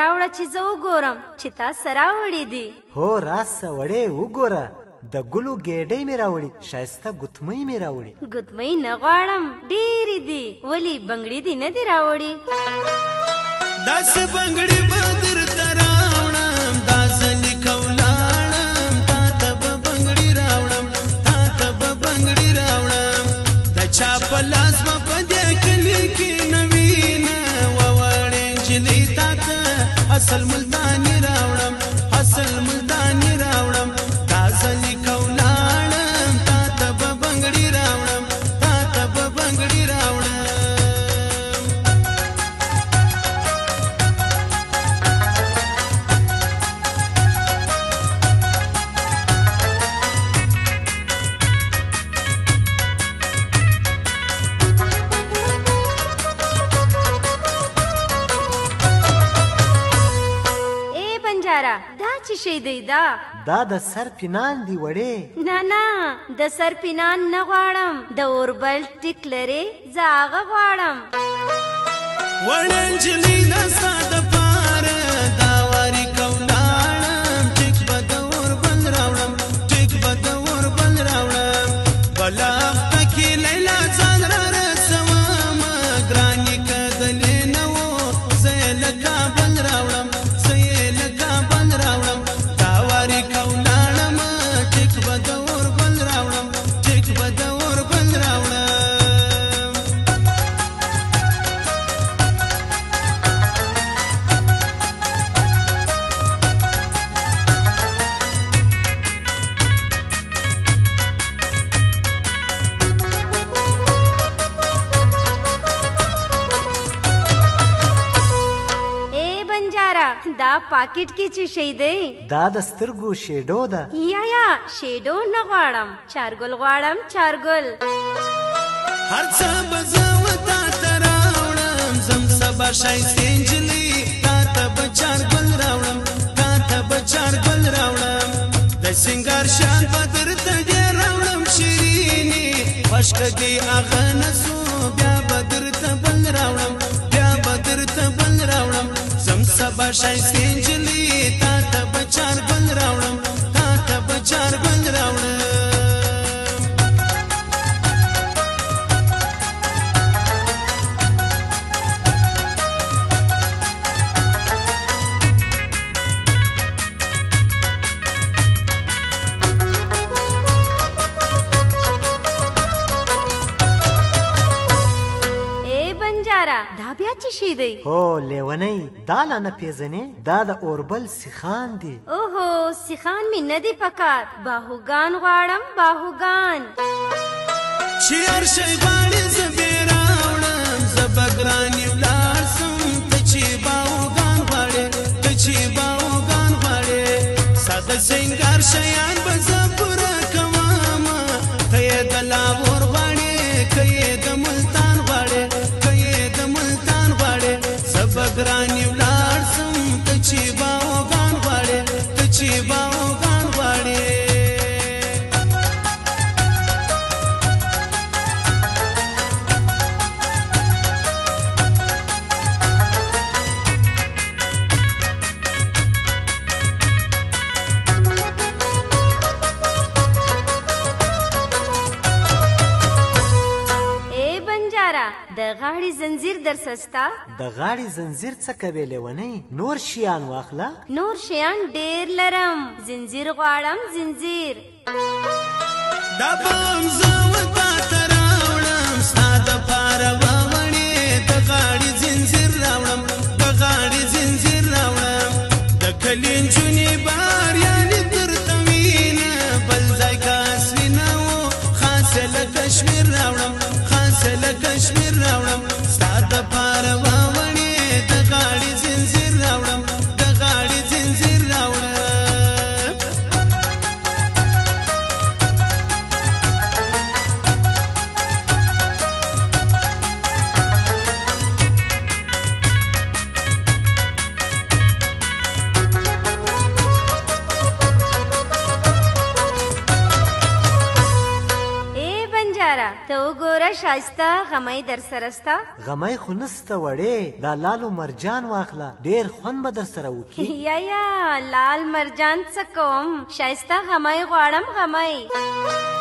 راوړه چې زه وګورم چې تا څه راوړي دي. هو راسه وړې وګوره، د ګلو ګېډۍ مې راوړي، ښایسته ګوتمۍ مې راوړي. ګوتمۍ نه غواړم، ډېرې دي، ولې بنګړي دي نه دي راوړي؟ داسې بنګړي به درته راوړم، دا ځلې کولاړم، تا ته به بنګړي راوړم، تا ته به بنګړي راوړم. د چا په لاس به په دې کلي کې نه وینه ووړې نجلۍ، تا ته اصل ملتاني راوړم، اصل ملتاني راوړم. دا ځلې کولاړم، تا ته به بنګړي راوړم، تا ته به بنګړي راوړم. دا چې شی دی دا د سر پینان دی وړې. نه نه، د سر پینان نه غواړم، د اوربل ټیک لرې، زه هغه غواړم. وړه نجلۍ دا ستا دپاره دا واري کولاړم، ټیک به د اوربل راوړم، ټیک به د اوربل راوړم. بله هفته کې لیلا ځان را رسومه، ګرانې که دلې نه و زه یې له کابل راوړم، زه یې له کابل راوړم. دا واري کولاړم، ټیک به د اوربل راوړم، ټیک به د اوربل راوړم. دا پاکټ کې چې شی دی دا د سترګو شیډو ده. یا شیډو نه غواړم، چارګل غواړم، چارګل. هر څه به زه وتا ته راوړم، زم سبا ښایستې نجلۍ، تا ته به چارګل راوړم، تا ته به چارګل راوړم. د سینګار شال به درته ډېر راوړم شیرینې، خوښ که دې هغه نه سو بیا به درته بل راوړم، بیا به درته بل راوړم. زم سبا ښایستې نجلۍ، تا ته به چارګل راوړم، تا ته به چارګل راوړم. دا بیا چې شی دی؟ هو لیونۍ، دا لا نه پیژنې؟ دا د اوربل سیخان دي. اوهو، سیخان مې نه دي پکار، باهوګان غواړم، باهوګان. چې هر شی غواړې زه بې راوړم، زه به ګرانې ولاړ سم، ته چې باهوګان غواړې، ته چې باهوګان غواړې. ساده سینګار شیان به زه پوره کومه، ته یې د لاهور غواړې، که یې د ملتان غواړې، ګرانې ولاړ سم، ته چې باهوګان غواړې، ته چې باهوګان غواړې. د غاړې زنځیر در سستا؟ د غاړې زنځیر څه کوې لیونۍ؟ نور شیان واخله. نور شیان ډېر لرم، زنځیر غواړم، زنځیر. دا به هم زه وتا ته راوړم، ستا دپاره به وړې د غاړې زنځیر راوړم، د غاړې زنځیر راوړم. د کلي نجونې باریانې درته وینه، بل ځای کاس وینه و خاصه له کشمیر راوړم، خاصه له کشمیر راوړم. ستا دپاره به وړې د غاړې زنځیر راوړم، د غاړې زنځیر راوړم. یاره ته وګوره شایسته غمی در سره سته غمی خو نسته وړې دا لالو مرجان واخله ډېر خوند به در سره وکړي یا لال مرجان څه کوم شایسته غمی غواړم غمی